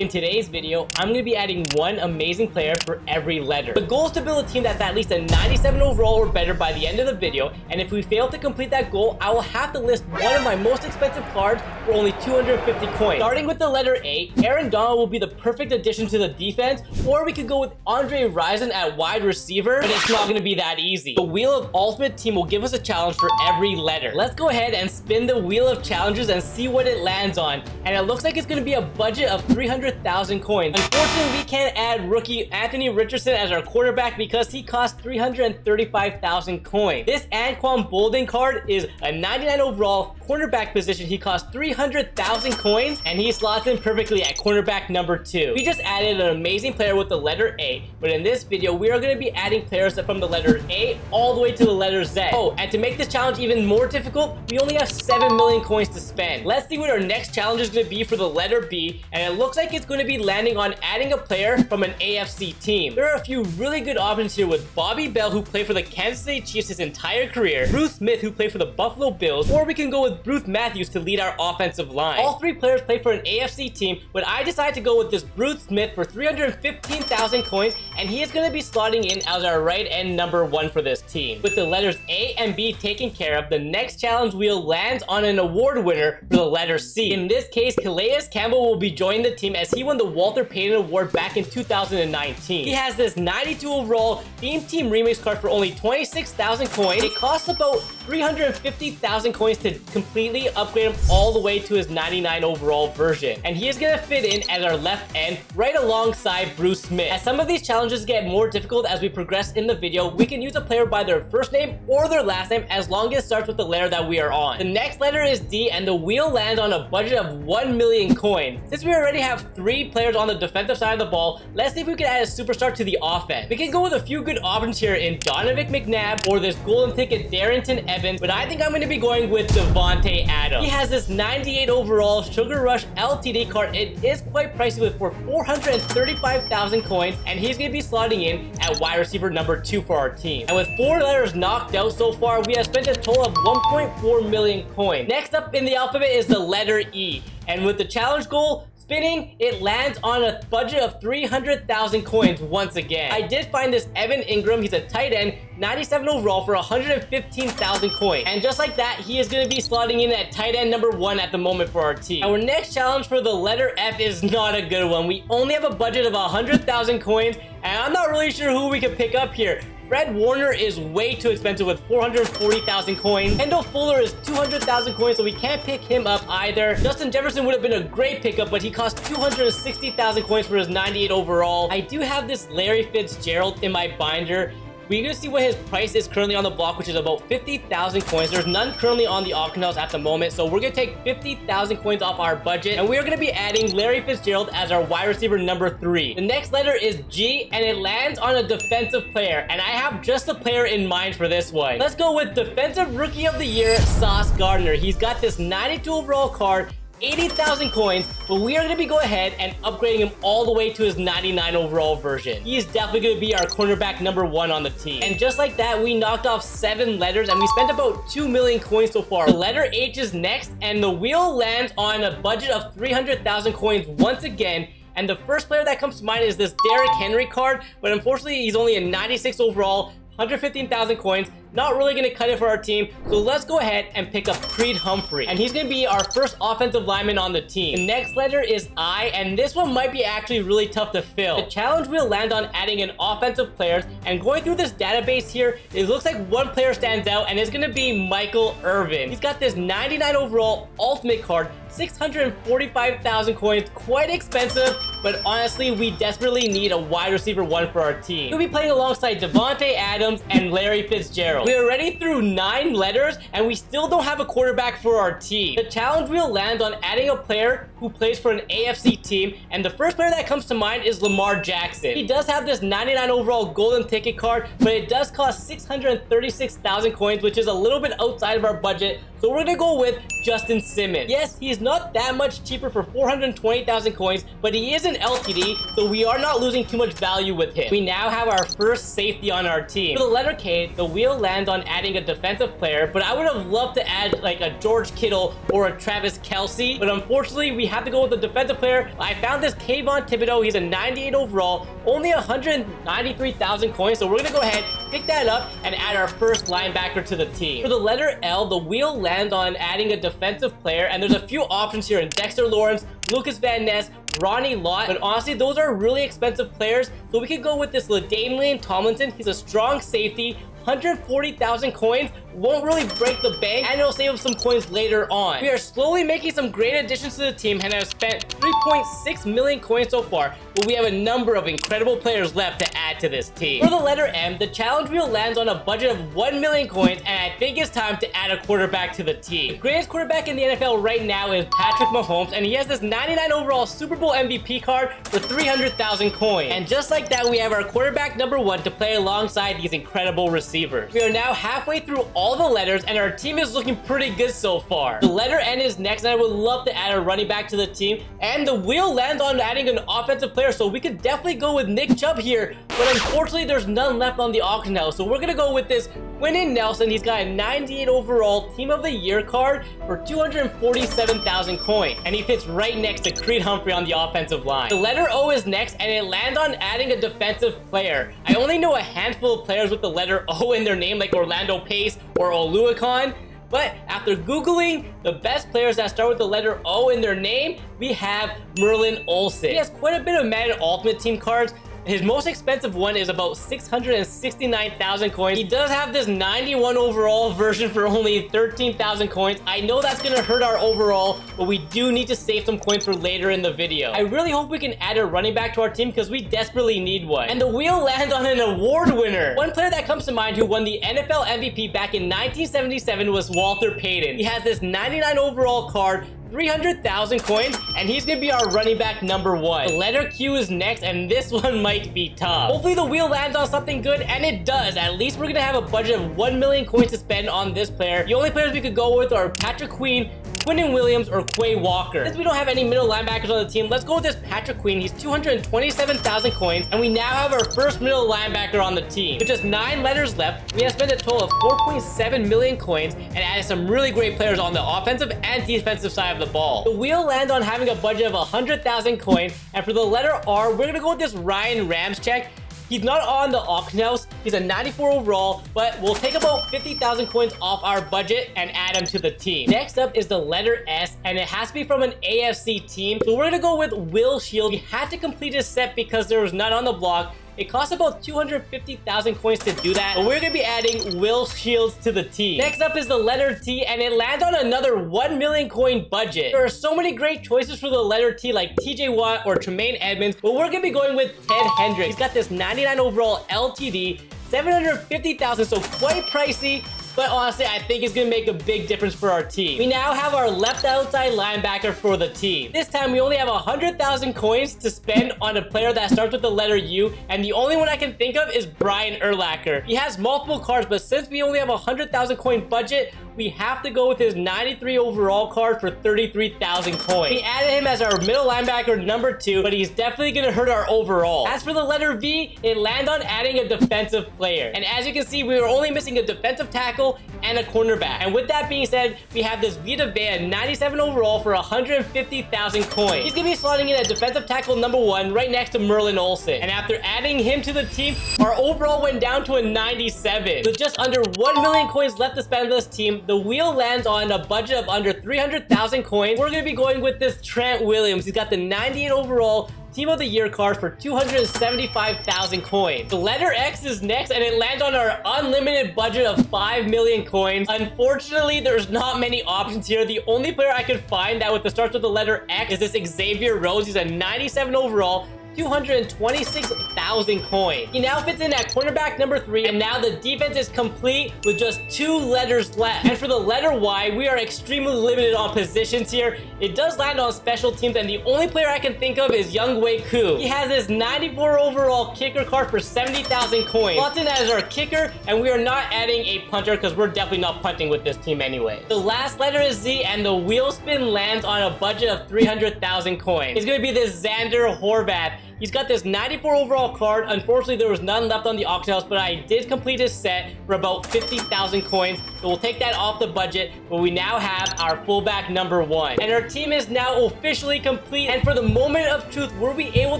In today's video, I'm going to be adding one amazing player for every letter. The goal is to build a team that's at least a 97 overall or better by the end of the video, and if we fail to complete that goal, I will have to list one of my most expensive cards for only 250 coins. Starting with the letter A, Aaron Donald will be the perfect addition to the defense, or we could go with Andre Rison at wide receiver, but it's not going to be that easy. The Wheel of Ultimate Team will give us a challenge for every letter. Let's go ahead and spin the Wheel of Challenges and see what it lands on, and it looks like it's going to be a budget of 300,000 coins. Unfortunately, we can't add rookie Anthony Richardson as our quarterback because he costs 335,000 coins. This Anquan Boldin card is a 99 overall cornerback position. He costs 300,000 coins, and he slots in perfectly at cornerback number 2. We just added an amazing player with the letter A, but in this video, we are going to be adding players from the letter A all the way to the letter Z. Oh, and to make this challenge even more difficult, we only have 7 million coins to spend. Let's see what our next challenge is going to be for the letter B, and it looks like it's going to be landing on adding a player from an AFC team. There are a few really good options here with Bobby Bell, who played for the Kansas City Chiefs his entire career, Bruce Smith, who played for the Buffalo Bills, or we can go with Bruce Matthews to lead our offensive line. All three players play for an AFC team, but I decided to go with this Bruce Smith for 315,000 coins, and he is going to be slotting in as our right end number 1 for this team. With the letters A and B taken care of, the next challenge wheel lands on an award winner for the letter C. In this case, CALAIS Campbell will be joining the team as he won the Walter Payton Award back in 2019. He has this 92 overall Theme Team Remix card for only 26,000 coins. It costs about 350,000 coins to completely upgrade him all the way to his 99 overall version. And he is going to fit in as our left end right alongside Bruce Smith. As some of these challenges get more difficult as we progress in the video, we can use a player by their first name or their last name as long as it starts with the letter that we are on. The next letter is D, and the wheel lands on a budget of 1 million coins. Since we already have 3 players on the defensive side of the ball, let's see if we can add a superstar to the offense. We can go with a few good options here in Donovan McNabb or this golden ticket Darrington Evans, but I think I'm going to be going with DAVANTE Adams. He has this 98 overall Sugar Rush LTD card. It is quite pricey with for 435,000 coins, and he's going to be slotting in at wide receiver number 2 for our team. And with 4 letters knocked out so far, we have spent a total of 1.4 million coins. Next up in the alphabet is the letter E, and with the challenge goal spinning, it lands on a budget of 300,000 coins once again. I did find this Evan Engram. He's a tight end, 97 overall for 115,000 coins. And just like that, he is going to be slotting in at tight end number 1 at the moment for our team. Our next challenge for the letter F is not a good one. We only have a budget of 100,000 coins, and I'm not really sure who we can pick up here. Fred Warner is way too expensive with 440,000 coins. Kendall Fuller is 200,000 coins, so we can't pick him up either. Justin Jefferson would have been a great pickup, but he cost 260,000 coins for his 98 overall. I do have this Larry Fitzgerald in my binder. We're going to see what his price is currently on the block, which is about 50,000 coins. There's none currently on the auction house at the moment, so we're going to take 50,000 coins off our budget, and we're going to be adding Larry Fitzgerald as our wide receiver number 3. The next letter is G, and it lands on a defensive player, and I have just a player in mind for this one. Let's go with Defensive Rookie of the Year, Sauce Gardner. He's got this 92 overall card, 80,000 coins, but we are going to be going ahead and upgrading him all the way to his 99 overall version. He is definitely going to be our cornerback number 1 on the team. And just like that, we knocked off 7 letters, and we spent about 2 million coins so far. The letter H is next, and the wheel lands on a budget of 300,000 coins once again. And the first player that comes to mind is this Derrick Henry card, but unfortunately, he's only a 96 overall, 115,000 coins. Not really going to cut it for our team, so let's go ahead and pick up Creed Humphrey, and he's going to be our first offensive lineman on the team. The next letter is I, and this one might be actually really tough to fill. The challenge will land on adding an offensive players, and going through this database here, it looks like one player stands out, and it's going to be Michael Irvin. He's got this 99 overall ultimate card, 645,000 coins, quite expensive, but honestly, we desperately need a wide receiver 1 for our team. We'll be playing alongside Davante Adams and Larry Fitzgerald. We are already through 9 letters, and we still don't have a quarterback for our team. The challenge will land on adding a player who plays for an AFC team, and the first player that comes to mind is Lamar Jackson. He does have this 99 overall golden ticket card, but it does cost 636,000 coins, which is a little bit outside of our budget, So we're gonna go with Justin Simmons. Yes, he's not that much cheaper for 420,000 coins, but he is an LTD, so we are not losing too much value with him. We now have our first safety on our team. For the letter K, the wheel lands on adding a defensive player, but I would have loved to add like a George Kittle or a Travis Kelce, but unfortunately we have to go with the defensive player. I found this Kayvon Thibodeau. He's a 98 overall, only 193,000 coins, so we're gonna go ahead, pick that up, and add our first linebacker to the team. For the letter L, the wheel lands on adding a defensive player, and there's a few options here in Dexter Lawrence, Lucas Van Ness, Ronnie Lott, but honestly those are really expensive players, so we could go with this LADAINIAN Tomlinson. He's a strong safety, 140,000 coins, won't really break the bank, and it'll save us some coins later on. We are slowly making some great additions to the team and have spent 3.6 million coins so far, but we have a number of incredible players left to add to this team. For the letter M, the challenge wheel lands on a budget of 1 million coins, and I think it's time to add a quarterback to the team. The greatest quarterback in the NFL right now is Patrick Mahomes, and he has this 99 overall Super Bowl MVP card for 300,000 coins. And just like that, we have our quarterback number 1 to play alongside these incredible receivers. We are now halfway through all the letters, and our team is looking pretty good so far. The letter N is next, and I would love to add a running back to the team, and the wheel lands on adding an offensive player, so we could definitely go with Nick Chubb here, but unfortunately there's none left on the auction house, so we're gonna go with this Quenton Nelson. He's got a 98 overall Team of the Year card for 247,000 coins, and he fits right next to Creed Humphrey on the offensive line. The letter O is next, and it lands on adding a defensive player. I only know a handful of players with the letter O in their name, like Orlando Pace or Oluokun, but after Googling the best players that start with the letter O in their name, we have Merlin Olsen. He has quite a bit of Madden Ultimate Team cards. His most expensive one is about 669,000 coins. He does have this 91 overall version for only 13,000 coins. I know that's gonna hurt our overall, but we do need to save some coins for later in the video. I really hope we can add a running back to our team because we desperately need one. And the wheel lands on an award winner. One player that comes to mind who won the NFL MVP back in 1977 was Walter Payton. He has this 99 overall card, 300,000 coins, and he's gonna be our running back number 1. The letter Q is next, and this one might be tough. Hopefully the wheel lands on something good, and it does. At least we're gonna have a budget of 1 million coins to spend on this player. The only players we could go with are Patrick Queen, Quinnen Williams, or Quay Walker. Since we don't have any middle linebackers on the team, let's go with this Patrick Queen. He's 227,000 coins, and we now have our first middle linebacker on the team. With just 9 letters left, we have spent a total of 4.7 million coins and added some really great players on the offensive and defensive side of the ball. The wheel lands on having a budget of 100,000 coins, and for the letter R, we're gonna go with this Ryan Ramczyk. He's not on the auction house. He's a 94 overall, but we'll take about 50,000 coins off our budget and add him to the team. Next up is the letter S, and it has to be from an AFC team. So we're gonna go with Will Shields. He had to complete his set because there was none on the block. It costs about 250,000 coins to do that, but we're gonna be adding Will Shields to the team. Next up is the letter T, and it lands on another 1 million coin budget. There are so many great choices for the letter T, like TJ Watt or Tremaine Edmonds, but we're gonna be going with Ted Hendricks. He's got this 99 overall LTD, 750,000, so quite pricey, but honestly, I think it's gonna make a big difference for our team. We now have our left outside linebacker for the team. This time, we only have 100,000 coins to spend on a player that starts with the letter U, and the only one I can think of is Brian Urlacher. He has multiple cards, but since we only have a 100,000 coin budget, we have to go with his 93 overall card for 33,000 coins. We added him as our middle linebacker number 2, but he's definitely gonna hurt our overall. As for the letter V, it landed on adding a defensive player. And as you can see, we were only missing a defensive tackle and a cornerback. And with that being said, we have this Vita Vea 97 overall for 150,000 coins. He's gonna be slotting in at defensive tackle number 1 right next to Merlin Olsen. And after adding him to the team, our overall went down to a 97. With just under 1 million coins left to spend on this team, the wheel lands on a budget of under 300,000 coins. We're gonna be going with this Trent Williams. He's got the 98 overall Team of the Year card for 275,000 coins. The letter X is next, and it lands on our unlimited budget of 5 million coins. Unfortunately, there's not many options here. The only player I could find that starts with the letter X is this Xavier Rhodes. He's a 97 overall, 226,000 coins. He now fits in at cornerback number 3, and now the defense is complete with just 2 letters left. And for the letter Y, we are extremely limited on positions here. It does land on special teams, and the only player I can think of is Younghoe Koo. He has his 94 overall kicker card for 70,000 coins. Slots in as our kicker, and we are not adding a punter because we're definitely not punting with this team anyway. The last letter is Z, and the wheel spin lands on a budget of 300,000 coins. It's going to be this ZANDER HORVATH. He's got this 94 overall card. Unfortunately, there was none left on the auction house, but I did complete his set for about 50,000 coins. So we'll take that off the budget, but we now have our fullback number 1. And our team is now officially complete. And for the moment of truth, were we able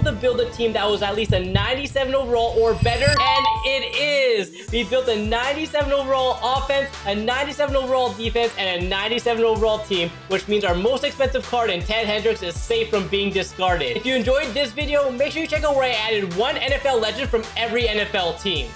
to build a team that was at least a 97 overall or better? And it is! We built a 97 overall offense, a 97 overall defense, and a 97 overall team, which means our most expensive card in Ted Hendricks is safe from being discarded. If you enjoyed this video, make sure you check out where I added one NFL legend from every NFL team.